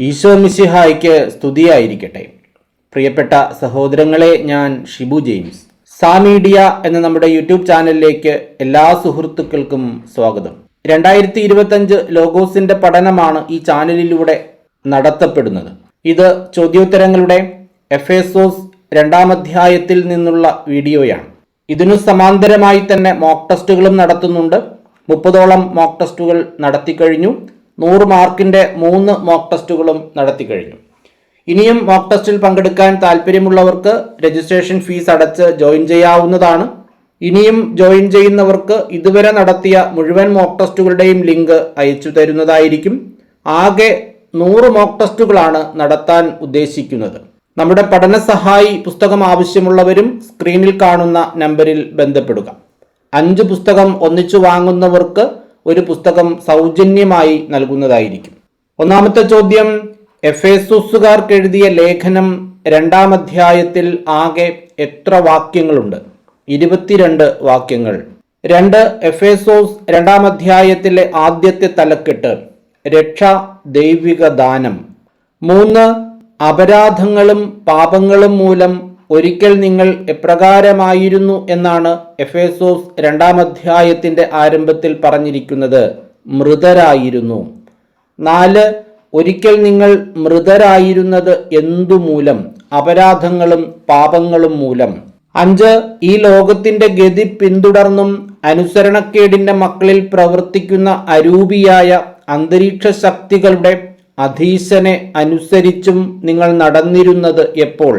ഈശോ മിശിഹായ്ക്ക് സ്തുതിയായിരിക്കട്ടെ. പ്രിയപ്പെട്ട സഹോദരങ്ങളെ, ഞാൻ ഷിബു ജെയിംസ്. സാമീഡിയ എന്ന നമ്മുടെ യൂട്യൂബ് ചാനലിലേക്ക് എല്ലാ സുഹൃത്തുക്കൾക്കും സ്വാഗതം. 2025 ലോഗോസിന്റെ പഠനമാണ് ഈ ചാനലിലൂടെ നടത്തപ്പെടുന്നത്. ഇത് ചോദ്യോത്തരങ്ങളുടെ എഫേസോസ് 2-ാം അധ്യായത്തിൽ നിന്നുള്ള വീഡിയോയാണ്. ഇതിനു സമാന്തരമായി തന്നെ മോക്ക് ടെസ്റ്റുകളും നടത്തുന്നുണ്ട്. 30ഓളം മോക്ക് ടെസ്റ്റുകൾ നടത്തിക്കഴിഞ്ഞു. 100 മാർക്കിന്റെ 3 മോക്ക് ടെസ്റ്റുകളും നടത്തിക്കഴിഞ്ഞു. ഇനിയും മോക്ക് ടെസ്റ്റിൽ പങ്കെടുക്കാൻ താല്പര്യമുള്ളവർക്ക് രജിസ്ട്രേഷൻ ഫീസ് അടച്ച് ജോയിൻ ചെയ്യാവുന്നതാണ്. ഇനിയും ജോയിൻ ചെയ്യുന്നവർക്ക് ഇതുവരെ നടത്തിയ മുഴുവൻ മോക്ക് ടെസ്റ്റുകളുടെയും ലിങ്ക് അയച്ചു തരുന്നതായിരിക്കും. ആകെ 100 മോക്ക് ടെസ്റ്റുകളാണ് നടത്താൻ ഉദ്ദേശിക്കുന്നത്. നമ്മുടെ പഠന സഹായി പുസ്തകം ആവശ്യമുള്ളവരും സ്ക്രീനിൽ കാണുന്ന നമ്പറിൽ ബന്ധപ്പെടുക. 5 പുസ്തകം ഒന്നിച്ചു വാങ്ങുന്നവർക്ക് ഒരു പുസ്തകം സൗജന്യമായി നൽകുന്നതായിരിക്കും. ഒന്നാമത്തെ ചോദ്യം, എഫേസോസുകാർക്ക് എഴുതിയ ലേഖനം 2-ാം അധ്യായത്തിൽ ആകെ എത്ര വാക്യങ്ങളുണ്ട്? 22 വാക്യങ്ങൾ. 2. എഫേസോസ് 2-ാം അധ്യായത്തിലെ ആദ്യത്തെ തലക്കെട്ട് രക്ഷ ദൈവിക ദാനം. 3. അപരാധങ്ങളും പാപങ്ങളും മൂലം ഒരിക്കൽ നിങ്ങൾ എപ്രകാരമായിരുന്നു എന്നാണ് എഫേസോസ് 2-ാം അധ്യായത്തിന്റെ ആരംഭത്തിൽ പറഞ്ഞിരിക്കുന്നത്. മൃതരായിരുന്നു. 4. ഒരിക്കൽ നിങ്ങൾ മൃതരായിരുന്നത് എന്തുമൂലം? അപരാധങ്ങളും പാപങ്ങളും മൂലം. 5. ഈ ലോകത്തിന്റെ ഗതി പിന്തുടർന്നും അനുസരണക്കേടിന്റെ മക്കളിൽ പ്രവർത്തിക്കുന്ന അരൂപിയായ അന്തരീക്ഷ ശക്തികളുടെ അധീശനെ അനുസരിച്ചും നിങ്ങൾ നടന്നിരുന്നത് എപ്പോൾ?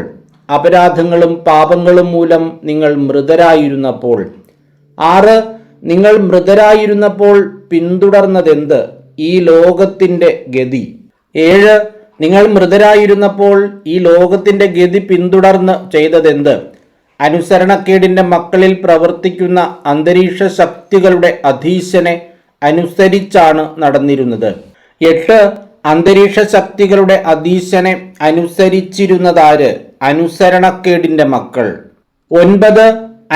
അപരാധങ്ങളും പാപങ്ങളും മൂലം നിങ്ങൾ മൃതരായിരുന്നപ്പോൾ. 6. നിങ്ങൾ മൃതരായിരുന്നപ്പോൾ പിന്തുടർന്നതെന്ത്? ഈ ലോകത്തിന്റെ ഗതി. 7. നിങ്ങൾ മൃതരായിരുന്നപ്പോൾ ഈ ലോകത്തിന്റെ ഗതി പിന്തുടർന്ന് ചെയ്തതെന്ത്? അനുസരണക്കേടിന്റെ മക്കളിൽ പ്രവർത്തിക്കുന്ന അന്തരീക്ഷ ശക്തികളുടെ അധീശനെ അനുസരിച്ചാണ് നടന്നിരുന്നത്. 8. അന്തരീക്ഷ ശക്തികളുടെ അധീശനെ അനുസരിച്ചിരുന്നതാര്? അനുസരണക്കേടിന്റെ മക്കൾ. 9.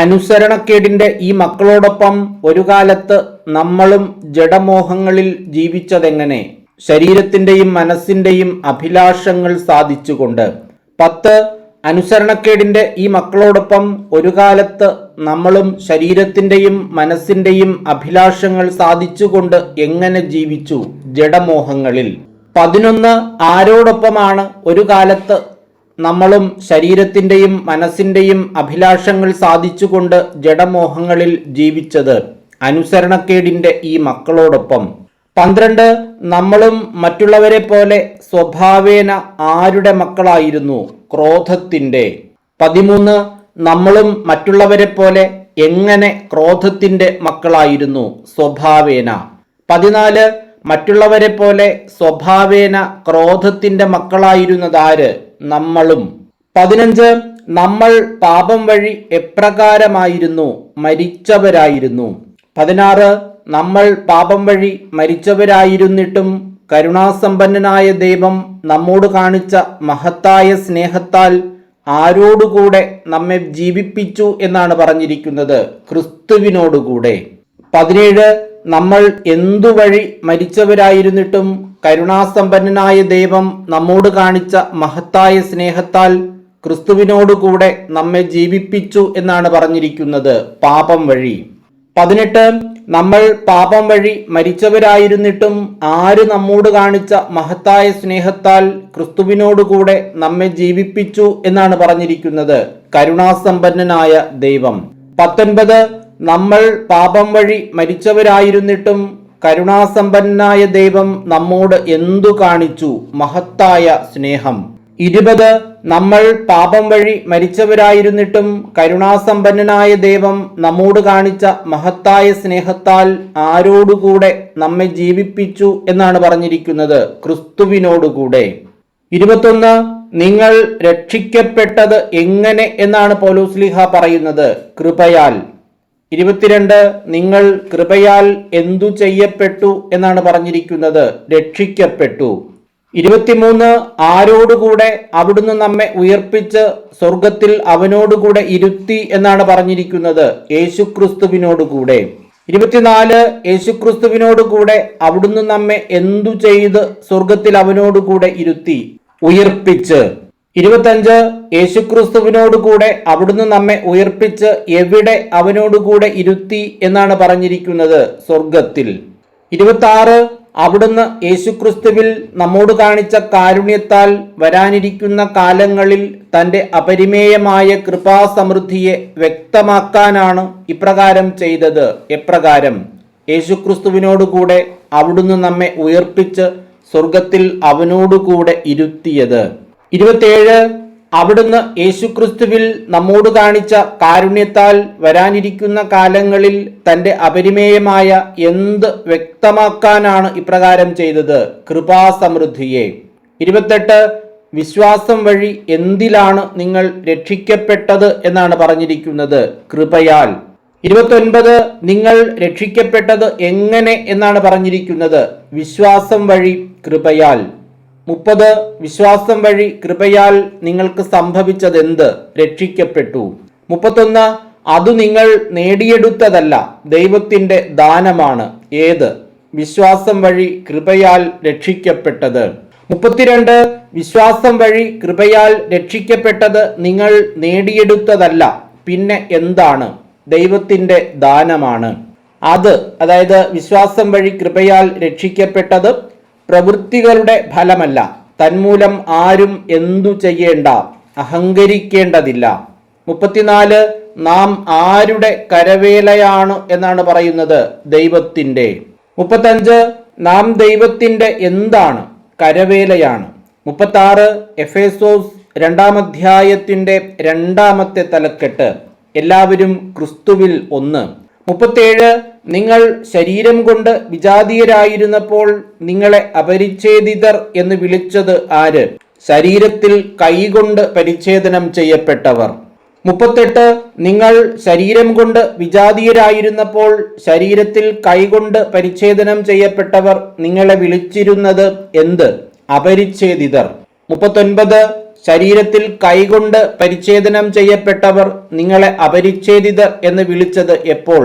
അനുസരണക്കേടിന്റെ ഈ മക്കളോടൊപ്പം ഒരു കാലത്ത് നമ്മളും ജഡമോഹങ്ങളിൽ ജീവിച്ചതെങ്ങനെ? ശരീരത്തിന്റെയും മനസ്സിന്റെയും അഭിലാഷങ്ങൾ സാധിച്ചുകൊണ്ട്. 10. അനുസരണക്കേടിന്റെ ഈ മക്കളോടൊപ്പം ഒരു കാലത്ത് നമ്മളും ശരീരത്തിന്റെയും മനസ്സിന്റെയും അഭിലാഷങ്ങൾ സാധിച്ചുകൊണ്ട് എങ്ങനെ ജീവിച്ചു? ജഡമോഹങ്ങളിൽ. 11. ആരോടൊപ്പമാണ് ഒരു കാലത്ത് നമ്മളും ശരീരത്തിന്റെയും മനസ്സിന്റെയും അഭിലാഷങ്ങൾ സാധിച്ചുകൊണ്ട് ജഡമോഹങ്ങളിൽ ജീവിച്ചത്? അനുസരണക്കേടിന്റെ ഈ മക്കളോടൊപ്പം. 12. നമ്മളും മറ്റുള്ളവരെ പോലെ സ്വഭാവേന ആരുടെ മക്കളായിരുന്നു? ക്രോധത്തിന്റെ. 13. നമ്മളും മറ്റുള്ളവരെ പോലെ എങ്ങനെ ക്രോധത്തിന്റെ മക്കളായിരുന്നു? സ്വഭാവേന. 14. മറ്റുള്ളവരെ പോലെ സ്വഭാവേന ക്രോധത്തിന്റെ മക്കളായിരുന്നതാര്? നമ്മളും. 15. നമ്മൾ പാപം വഴി എപ്രകാരമായിരുന്നു? മരിച്ചവരായിരുന്നു. 16. നമ്മൾ പാപം വഴി മരിച്ചവരായിരുന്നിട്ടും കരുണാസമ്പന്നനായ ദൈവം നമ്മോട് കാണിച്ച മഹത്തായ സ്നേഹത്താൽ ആരോടുകൂടെ നമ്മെ ജീവിപ്പിച്ചു എന്നാണ് പറഞ്ഞിരിക്കുന്നത്? ക്രിസ്തുവിനോടുകൂടെ. 17. നമ്മൾ എന്തുവഴി മരിച്ചവരായിരുന്നിട്ടും കരുണാസമ്പന്നനായ ദൈവം നമ്മോട് കാണിച്ച മഹത്തായ സ്നേഹത്താൽ ക്രിസ്തുവിനോടുകൂടെ നമ്മെ ജീവിപ്പിച്ചു എന്നാണ് പറഞ്ഞിരിക്കുന്നത്? പാപം വഴി. 18. നമ്മൾ പാപം വഴി മരിച്ചവരായിരുന്നിട്ടും ആര് നമ്മോട് കാണിച്ച മഹത്തായ സ്നേഹത്താൽ ക്രിസ്തുവിനോടുകൂടെ നമ്മെ ജീവിപ്പിച്ചു എന്നാണ് പറഞ്ഞിരിക്കുന്നത്? കരുണാസമ്പന്നനായ ദൈവം. 19. നമ്മൾ പാപം വഴി മരിച്ചവരായിരുന്നിട്ടും കരുണാസമ്പന്നനായ ദൈവം നമ്മോട് എന്തു കാണിച്ചു? മഹത്തായ സ്നേഹം. 20. നമ്മൾ പാപം വഴി മരിച്ചവരായിരുന്നിട്ടും കരുണാസമ്പന്നനായ ദൈവം നമ്മോട് കാണിച്ച മഹത്തായ സ്നേഹത്താൽ ആരോടുകൂടെ നമ്മെ ജീവിപ്പിച്ചു എന്നാണ് പറഞ്ഞിരിക്കുന്നത്? ക്രിസ്തുവിനോടുകൂടെ. 21. നിങ്ങൾ രക്ഷിക്കപ്പെട്ടത് എങ്ങനെ എന്നാണ് പൗലോസ്ലീഹ പറയുന്നത്? കൃപയാൽ. 22. നിങ്ങൾ കൃപയാൽ എന്തു ചെയ്യപ്പെട്ടു എന്നാണ് പറഞ്ഞിരിക്കുന്നത്? രക്ഷിക്കപ്പെട്ടു. 23. ആരോടുകൂടെ അവിടുന്ന് നമ്മെ ഉയർപ്പിച്ച് സ്വർഗത്തിൽ അവനോടുകൂടെ ഇരുത്തി എന്നാണ് പറഞ്ഞിരിക്കുന്നത്? യേശുക്രിസ്തുവിനോടുകൂടെ. 24 യേശുക്രിസ്തുവിനോട് കൂടെ അവിടുന്ന് നമ്മെ എന്തു ചെയ്ത് സ്വർഗത്തിൽ അവനോട് കൂടെ ഇരുത്തി ഉയർപ്പിച്ച്. 25 യേശുക്രിസ്തുവിനോട് കൂടെ അവിടുന്ന് നമ്മെ ഉയർപ്പിച്ച് എവിടെ അവനോട് കൂടെ ഇരുത്തി എന്നാണ് പറഞ്ഞിരിക്കുന്നത്? സ്വർഗത്തിൽ. 26 അവിടുന്ന് യേശുക്രിസ്തുവിൽ നമ്മോട് കാണിച്ച കാരുണ്യത്താൽ വരാനിരിക്കുന്ന കാലങ്ങളിൽ തൻ്റെ അപരിമേയമായ കൃപാസമൃദ്ധിയെ വ്യക്തമാക്കാനാണ് ഇപ്രകാരം ചെയ്തത്. എപ്രകാരം? യേശുക്രിസ്തുവിനോടുകൂടെ അവിടുന്ന് നമ്മെ ഉയർപ്പിച്ച് സ്വർഗത്തിൽ അവനോടുകൂടെ ഇരുത്തിയത്. 27 അവിടുന്ന് യേശുക്രിസ്തുവിൽ നമ്മോട് കാണിച്ച കാരുണ്യത്താൽ വരാനിരിക്കുന്ന കാലങ്ങളിൽ തൻ്റെ അപരിമേയമായ എന്ത് വ്യക്തമാക്കാനാണ് ഇപ്രകാരം ചെയ്തത്? കൃപാസമൃദ്ധിയെ. 28 വിശ്വാസം വഴി എന്തിലാണ് നിങ്ങൾ രക്ഷിക്കപ്പെട്ടത് എന്നാണ് പറഞ്ഞിരിക്കുന്നത്? കൃപയാൽ. 29 നിങ്ങൾ രക്ഷിക്കപ്പെട്ടത് എങ്ങനെ എന്നാണ് പറഞ്ഞിരിക്കുന്നത്? വിശ്വാസം വഴി, കൃപയാൽ. 30 വിശ്വാസം വഴി കൃപയാൽ നിങ്ങൾക്ക് സംഭവിച്ചതെന്ത്? രക്ഷിക്കപ്പെട്ടു. 31 അതു നിങ്ങൾ നേടിയെടുത്തതല്ല, ദൈവത്തിൻ്റെ ദാനമാണ്. ഏത്? വിശ്വാസം വഴി കൃപയാൽ രക്ഷിക്കപ്പെട്ടത്. 32 വിശ്വാസം വഴി കൃപയാൽ രക്ഷിക്കപ്പെട്ടത് നിങ്ങൾ നേടിയെടുത്തതല്ല, പിന്നെ എന്താണ്? ദൈവത്തിൻ്റെ ദാനമാണ്. അതായത് വിശ്വാസം വഴി കൃപയാൽ രക്ഷിക്കപ്പെട്ടത് പ്രവൃത്തികളുടെ ഫലമല്ല. തന്മൂലം ആരും എന്തു ചെയ്യേണ്ട, അഹങ്കരിക്കേണ്ടതില്ല. 34 നാം ആരുടെ കരവേലയാണ് എന്നാണ് പറയുന്നത്? ദൈവത്തിൻ്റെ. 35 നാം ദൈവത്തിൻ്റെ എന്താണ്? കരവേലയാണ്. 36 എഫേസോസ് 2-ാം അധ്യായത്തിൻ്റെ 2-ാമത്തെ തലക്കെട്ട് എല്ലാവരും ക്രിസ്തുവിൽ ഒന്ന്. 37 നിങ്ങൾ ശരീരം കൊണ്ട് വിജാതീയരായിരുന്നപ്പോൾ നിങ്ങളെ അപരിച്ഛേദിതർ എന്ന് വിളിച്ചത് ആര്? ശരീരത്തിൽ കൈകൊണ്ട് പരിച്ഛേദനം ചെയ്യപ്പെട്ടവർ. 38 നിങ്ങൾ ശരീരം കൊണ്ട് വിജാതീയരായിരുന്നപ്പോൾ ശരീരത്തിൽ കൈകൊണ്ട് പരിച്ഛേദനം ചെയ്യപ്പെട്ടവർ നിങ്ങളെ വിളിച്ചിരുന്നത് എന്ത്? അപരിച്ഛേദിതർ. 39 ശരീരത്തിൽ കൈകൊണ്ട് പരിച്ഛേദനം ചെയ്യപ്പെട്ടവർ നിങ്ങളെ അപരിച്ഛേദിതർ എന്ന് വിളിച്ചത് എപ്പോൾ?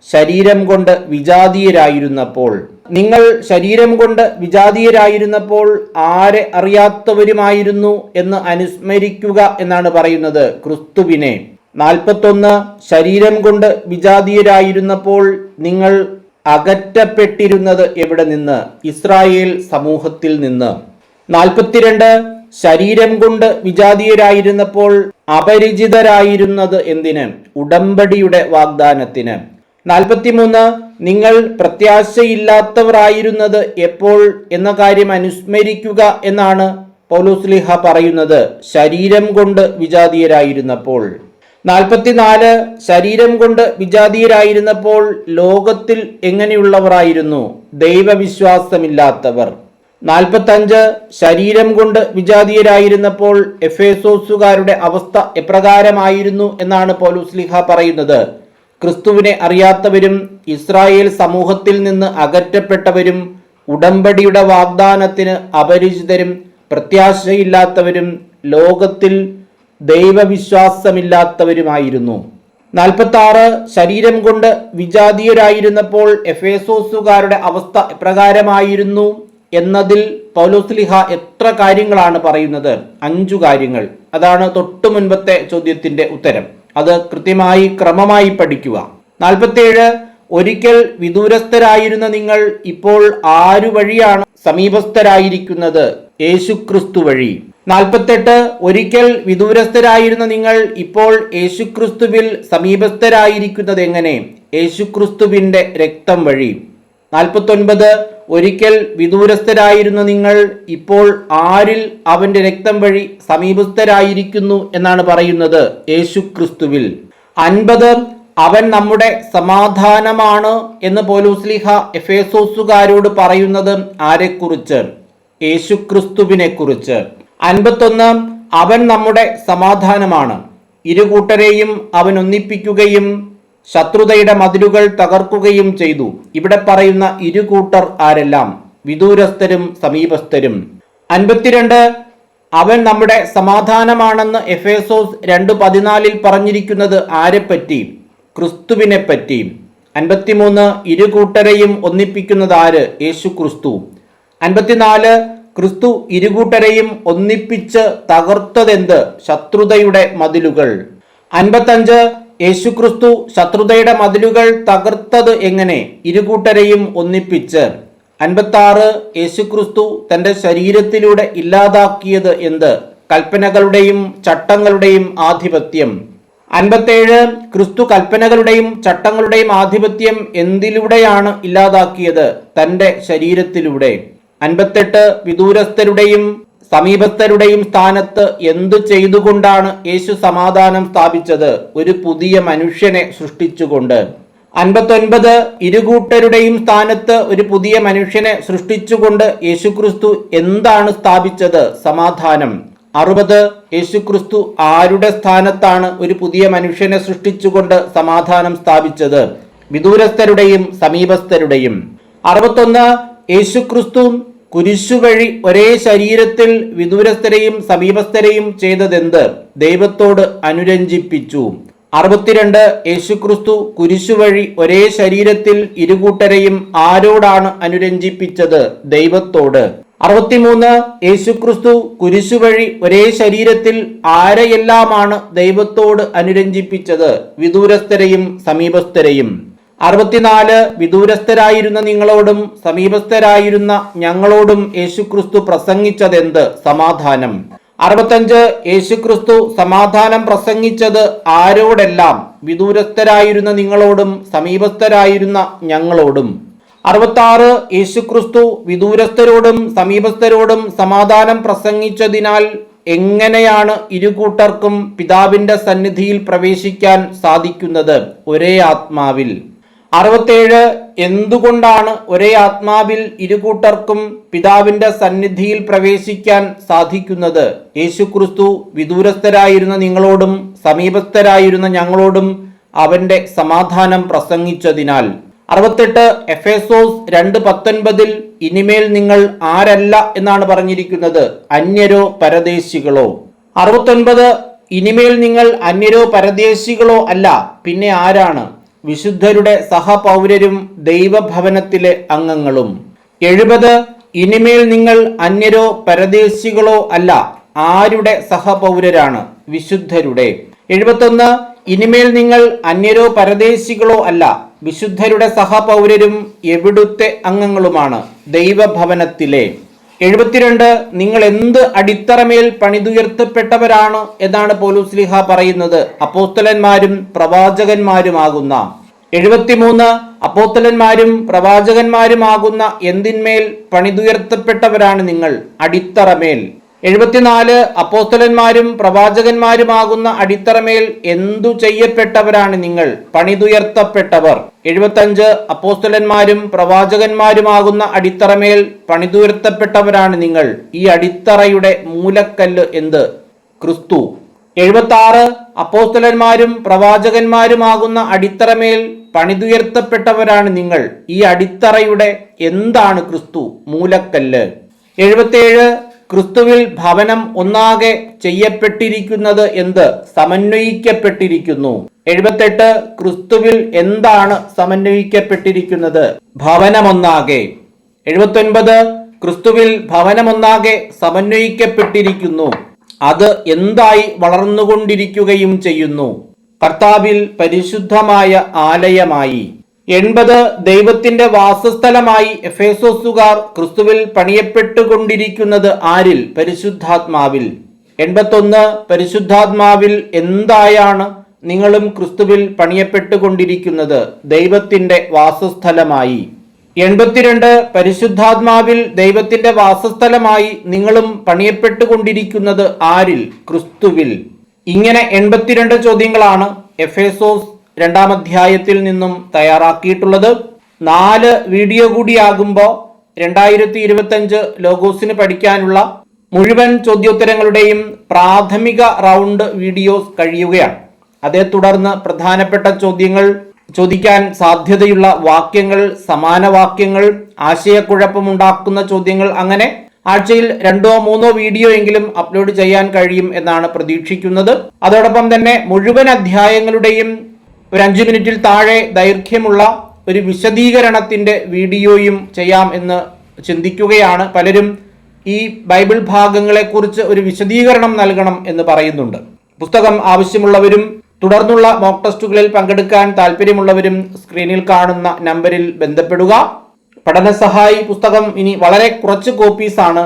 ശരീരം കൊണ്ട് വിജാതീയരായിരുന്നപ്പോൾ. നിങ്ങൾ ശരീരം കൊണ്ട് വിജാതീയരായിരുന്നപ്പോൾ ആരെ അറിയാത്തവരുമായിരുന്നു എന്ന് അനുസ്മരിക്കുക എന്നാണ് പറയുന്നത്? ക്രിസ്തുവിനെ. 41 ശരീരം കൊണ്ട് വിജാതീയരായിരുന്നപ്പോൾ നിങ്ങൾ അകറ്റപ്പെട്ടിരുന്നത് എവിടെ നിന്ന്? ഇസ്രായേൽ സമൂഹത്തിൽ നിന്ന്. 42 ശരീരം കൊണ്ട് വിജാതീയരായിരുന്നപ്പോൾ അപരിചിതരായിരുന്നത് എന്തിന്? ഉടമ്പടിയുടെ വാഗ്ദാനത്തിന്. 43 നിങ്ങൾ പ്രത്യാശയില്ലാത്തവരായിരുന്നത് എപ്പോൾ എന്ന കാര്യം അനുസ്മരിക്കുക എന്നാണ് പൗലോസ്ലീഹ പറയുന്നത്. ശരീരം കൊണ്ട് വിജാതീയരായിരുന്നപ്പോൾ. 44 ശരീരം കൊണ്ട് വിജാതീയരായിരുന്നപ്പോൾ ലോകത്തിൽ എങ്ങനെയുള്ളവരായിരുന്നു? ദൈവവിശ്വാസമില്ലാത്തവർ. 45 ശരീരം കൊണ്ട് വിജാതീയരായിരുന്നപ്പോൾ എഫേസോസുകാരുടെ അവസ്ഥ എപ്രകാരമായിരുന്നു എന്നാണ് പൗലോസ്ലീഹ പറയുന്നത്? ക്രിസ്തുവിനെ അറിയാത്തവരും ഇസ്രായേൽ സമൂഹത്തിൽ നിന്ന് അകറ്റപ്പെട്ടവരും ഉടമ്പടിയുടെ വാഗ്ദാനത്തിന് അപരിചിതരും പ്രത്യാശയില്ലാത്തവരും ലോകത്തിൽ ദൈവവിശ്വാസമില്ലാത്തവരുമായിരുന്നു. 46 ശരീരം കൊണ്ട് വിജാതീയരായിരുന്നപ്പോൾ എഫേസോസുകാരുടെ അവസ്ഥ എപ്രകാരമായിരുന്നു എന്നതിൽ പൗലോസ്ലീഹ എത്ര കാര്യങ്ങളാണ് പറയുന്നത്? 5 കാര്യങ്ങൾ. അതാണ് തൊട്ടു മുൻപത്തെ ചോദ്യത്തിന്റെ ഉത്തരം. അത് കൃത്യമായി ക്രമമായി പഠിക്കുക. 47 ഒരിക്കൽ വിദൂരസ്ഥരായിരുന്ന നിങ്ങൾ ഇപ്പോൾ ആരു വഴിയാണ് സമീപസ്ഥരായിരിക്കുന്നത്? യേശുക്രിസ്തു വഴി. 48 ഒരിക്കൽ വിദൂരസ്ഥരായിരുന്ന നിങ്ങൾ ഇപ്പോൾ യേശുക്രിസ്തുവിൽ സമീപസ്ഥരായിരിക്കുന്നത് എങ്ങനെ? യേശുക്രിസ്തുവിന്റെ രക്തം വഴി. 49 ഒരിക്കൽ വിദൂരസ്ഥരായിരുന്ന നിങ്ങൾ ഇപ്പോൾ ആരിൽ അവന്റെ രക്തം വഴി സമീപസ്ഥരായിരിക്കുന്നു എന്നാണ് പറയുന്നത്? യേശുക്രിസ്തുവിൽ. 50 അവൻ നമ്മുടെ സമാധാനമാണ് എന്ന് പൗലോസ്ലീഹ എഫേസോസുകാരോട് പറയുന്നത് ആരെക്കുറിച്ച്? യേശുക്രിസ്തുവിനെ കുറിച്ച്. 51 അവൻ നമ്മുടെ സമാധാനമാണ്, ഇരുകൂട്ടരെയും അവൻ ഒന്നിപ്പിക്കുകയും ശത്രുതയുടെ മതിലുകൾ തകർക്കുകയും ചെയ്തു. ഇവിടെ പറയുന്ന ഇരുകൂട്ടർ ആരെല്ലാം? വിദൂരസ്ഥരും സമീപസ്ഥരും. 52 അവൻ നമ്മുടെ സമാധാനമാണെന്ന് എഫേസോസ് 2:14 പറഞ്ഞിരിക്കുന്നത് ആരെപ്പറ്റി? ക്രിസ്തുവിനെ പറ്റി. 53 ഇരുകൂട്ടരെയും ഒന്നിപ്പിക്കുന്നത് ആര്? യേശു ക്രിസ്തു. 54 ക്രിസ്തു ഇരുകൂട്ടരെയും ഒന്നിപ്പിച്ച് തകർത്തതെന്ത്? ശത്രുതയുടെ മതിലുകൾ. 55 യേശുക്രിസ്തു ശത്രുതയുടെ മതിലുകൾ തകർത്തത് എങ്ങനെ? ഇരുകൂട്ടരെയും ഒന്നിപ്പിച്ച്. 56 യേശുക്രിസ്തു തന്റെ ശരീരത്തിലൂടെ ഇല്ലാതാക്കിയത് എന്ത്? കൽപ്പനകളുടെയും ചട്ടങ്ങളുടെയും ആധിപത്യം. 57 ക്രിസ്തു കൽപ്പനകളുടെയും ചട്ടങ്ങളുടെയും ആധിപത്യം എന്തിലൂടെയാണ് ഇല്ലാതാക്കിയത്? തന്റെ ശരീരത്തിലൂടെ. 58 വിദൂരസ്ഥരുടെയും സമീപസ്ഥരുടെയും സ്ഥാനത്ത് എന്തു ചെയ്തുകൊണ്ടാണ് യേശു സമാധാനം സ്ഥാപിച്ചത്? ഒരു പുതിയ മനുഷ്യനെ സൃഷ്ടിച്ചുകൊണ്ട്. 59 ഇരുകൂട്ടരുടെയും സ്ഥാനത്ത് ഒരു പുതിയ മനുഷ്യനെ സൃഷ്ടിച്ചുകൊണ്ട് യേശുക്രിസ്തു എന്താണ് സ്ഥാപിച്ചത്? സമാധാനം. 60 യേശുക്രിസ്തു ആരുടെ സ്ഥാനത്താണ് ഒരു പുതിയ മനുഷ്യനെ സൃഷ്ടിച്ചുകൊണ്ട് സമാധാനം സ്ഥാപിച്ചത്? വിദൂരസ്ഥരുടെയും സമീപസ്ഥരുടെയും. 61 യേശുക്രിസ്തു കുരിശുവഴി ഒരേ ശരീരത്തിൽ വിദൂരസ്ഥരെയും സമീപസ്ഥരെയും ചെയ്തതെന്ത്? ദൈവത്തോട് അനുരഞ്ജിപ്പിച്ചു. 62 യേശുക്രിസ്തു കുരിശുവഴി ഒരേ ശരീരത്തിൽ ഇരുകൂട്ടരെയും ആരോടാണ് അനുരഞ്ജിപ്പിച്ചത്? ദൈവത്തോട്. 63 യേശുക്രിസ്തു കുരിശുവഴി ഒരേ ശരീരത്തിൽ ആരെയെല്ലാമാണ് ദൈവത്തോട് അനുരഞ്ജിപ്പിച്ചത്? വിദൂരസ്ഥരെയും സമീപസ്ഥരെയും. 64 വിദൂരസ്ഥരായിരുന്ന നിങ്ങളോടും സമീപസ്ഥരായിരുന്ന ഞങ്ങളോടും യേശുക്രിസ്തു പ്രസംഗിച്ചതെന്ത്? സമാധാനം. 65 യേശുക്രിസ്തു സമാധാനം പ്രസംഗിച്ചത് ആരോടെല്ലാം? വിദൂരസ്ഥരായിരുന്ന നിങ്ങളോടും സമീപസ്ഥരായിരുന്ന ഞങ്ങളോടും. 66 യേശുക്രിസ്തു വിദൂരസ്ഥരോടും സമീപസ്ഥരോടും സമാധാനം പ്രസംഗിച്ചതിനാൽ എങ്ങനെയാണ് ഇരുകൂട്ടർക്കും പിതാവിന്റെ സന്നിധിയിൽ പ്രവേശിക്കാൻ സാധിക്കുന്നത്? ഒരേ ആത്മാവിൽ. 67 എന്തുകൊണ്ടാണ് ഒരേ ആത്മാവിൽ ഇരുകൂട്ടർക്കും പിതാവിന്റെ സന്നിധിയിൽ പ്രവേശിക്കാൻ സാധിക്കുന്നത്? യേശുക്രിസ്തു വിദൂരസ്ഥരായിരുന്ന നിങ്ങളോടും സമീപസ്ഥരായിരുന്ന ഞങ്ങളോടും അവന്റെ സമാധാനം പ്രസംഗിച്ചതിനാൽ. 68 എഫേസോസ് 2:19 ഇനിമേൽ നിങ്ങൾ ആരല്ല എന്നാണ് പറഞ്ഞിരിക്കുന്നത്? അന്യരോ പരദേശികളോ. 69 ഇനിമേൽ നിങ്ങൾ അന്യരോ പരദേശികളോ അല്ല, പിന്നെ ആരാണ്? വിശുദ്ധരുടെ സഹപൗരരും ദൈവഭവനത്തിലെ അംഗങ്ങളും. 70 ഇനിമേൽ നിങ്ങൾ അന്യരോ പരദേശികളോ അല്ല, ആരുടെ സഹപൗരരാണ്? വിശുദ്ധരുടെ. 71 ഇനിമേൽ നിങ്ങൾ അന്യരോ പരദേശികളോ അല്ല, വിശുദ്ധരുടെ സഹപൗരരും എവിടുത്തെ അംഗങ്ങളുമാണ്? ദൈവഭവനത്തിലെ. 72 നിങ്ങൾ എന്ത് അടിത്തറമേൽ പണിതുയർത്തപ്പെട്ടവരാണ് എന്നാണ് പൗലോസ്ലീഹ പറയുന്നത്? അപ്പോസ്തലന്മാരും പ്രവാചകന്മാരുമാകുന്ന. 73 അപ്പോസ്തലന്മാരും പ്രവാചകന്മാരുമാകുന്ന എന്തിന്മേൽ പണിതുയർത്തപ്പെട്ടവരാണ് നിങ്ങൾ? അടിത്തറമേൽ. 74 അപ്പോസ്തലന്മാരും പ്രവാചകന്മാരുമാകുന്ന അടിത്തറമേൽ എന്തു ചെയ്യപ്പെട്ടവരാണ് നിങ്ങൾ? പണിതുയർത്തപ്പെട്ടവർ. 75 അപ്പോസ്തലന്മാരും പ്രവാചകന്മാരുമാകുന്ന അടിത്തറമേൽ പണിതുയർത്തപ്പെട്ടവരാണ് നിങ്ങൾ. ഈ അടിത്തറയുടെ മൂലക്കല്ല് എന്ത്? ക്രിസ്തു. 76 അപ്പോസ്തലന്മാരും പ്രവാചകന്മാരുമാകുന്ന അടിത്തറമേൽ പണിതുയർത്തപ്പെട്ടവരാണ് നിങ്ങൾ. ഈ അടിത്തറയുടെ എന്താണ്? ക്രിസ്തു, മൂലക്കല്ല്. 77 ക്രിസ്തുവിൽ ഭവനം ഒന്നാകെ ചെയ്യപ്പെട്ടിരിക്കുന്നത് എന്ത്? സമന്വയിക്കപ്പെട്ടിരിക്കുന്നു. 78 ക്രിസ്തുവിൽ എന്താണ് സമന്വയിക്കപ്പെട്ടിരിക്കുന്നത്? ഭവനമൊന്നാകെ. 79 ക്രിസ്തുവിൽ ഭവനമൊന്നാകെ സമന്വയിക്കപ്പെട്ടിരിക്കുന്നു. അത് എന്തായി വളർന്നുകൊണ്ടിരിക്കുകയും ചെയ്യുന്നു? കർത്താവിൽ പരിശുദ്ധമായ ആലയമായി. 80 ദൈവത്തിന്റെ വാസസ്ഥലമായി എഫേസോസുകാർ ക്രിസ്തുവിൽ പണിയപ്പെട്ടുകൊണ്ടിരിക്കുന്നത് ആരിൽ? പരിശുദ്ധാത്മാവിൽ. 81 പരിശുദ്ധാത്മാവിൽ എന്തായാണ് നിങ്ങളും ക്രിസ്തുവിൽ പണിയപ്പെട്ടുകൊണ്ടിരിക്കുന്നത്? ദൈവത്തിന്റെ വാസസ്ഥലമായി. 82 പരിശുദ്ധാത്മാവിൽ ദൈവത്തിന്റെ വാസസ്ഥലമായി നിങ്ങളും പണിയപ്പെട്ടുകൊണ്ടിരിക്കുന്നത് ആരിൽ? ക്രിസ്തുവിൽ. ഇങ്ങനെ 82 ചോദ്യങ്ങളാണ് എഫേസോസ് 2-ാം അധ്യായത്തിൽ നിന്നും തയ്യാറാക്കിയിട്ടുള്ളത്. 4 വീഡിയോ കൂടിയാകുമ്പോൾ 2025 ലോഗോസിന് പഠിക്കാനുള്ള മുഴുവൻ ചോദ്യോത്തരങ്ങളുടെയും പ്രാഥമിക റൗണ്ട് വീഡിയോസ് കഴിയുകയാണ്. അതേ തുടർന്ന് പ്രധാനപ്പെട്ട ചോദ്യങ്ങൾ, ചോദിക്കാൻ സാധ്യതയുള്ള വാക്യങ്ങൾ, സമാന വാക്യങ്ങൾ, ആശയക്കുഴപ്പമുണ്ടാക്കുന്ന ചോദ്യങ്ങൾ, അങ്ങനെ ആഴ്ചയിൽ 2-3 വീഡിയോ എങ്കിലും അപ്ലോഡ് ചെയ്യാൻ കഴിയും എന്നാണ് പ്രതീക്ഷിക്കുന്നത്. അതോടൊപ്പം തന്നെ മുഴുവൻ അധ്യായങ്ങളുടെയും ഒരു 5 മിനിറ്റിൽ താഴെ ദൈർഘ്യമുള്ള ഒരു വിശദീകരണത്തിൻ്റെ വീഡിയോയും ചെയ്യാം എന്ന് ചിന്തിക്കുകയാണ്. പലരും ഈ ബൈബിൾ ഭാഗങ്ങളെക്കുറിച്ച് ഒരു വിശദീകരണം നൽകണം എന്ന് പറയുന്നുണ്ട്. പുസ്തകം ആവശ്യമുള്ളവരും തുടർന്നുള്ള മോക്ക് ടെസ്റ്റുകളിൽ പങ്കെടുക്കാൻ താല്പര്യമുള്ളവരും സ്ക്രീനിൽ കാണുന്ന നമ്പറിൽ ബന്ധപ്പെടുക. പഠനസഹായി പുസ്തകം ഇനി വളരെ കുറച്ച് കോപ്പീസാണ്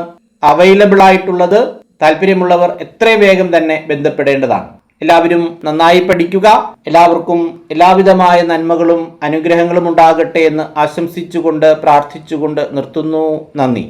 അവൈലബിൾ ആയിട്ടുള്ളത്. താല്പര്യമുള്ളവർ എത്രയും വേഗം തന്നെ ബന്ധപ്പെടേണ്ടതാണ്. എല്ലാവരും നന്നായി പഠിക്കുക. എല്ലാവർക്കും എല്ലാവിധമായ നന്മകളും അനുഗ്രഹങ്ങളും ഉണ്ടാകട്ടെ എന്ന് ആശംസിച്ചുകൊണ്ട് പ്രാർത്ഥിച്ചുകൊണ്ട് നിർത്തുന്നു. നന്ദി.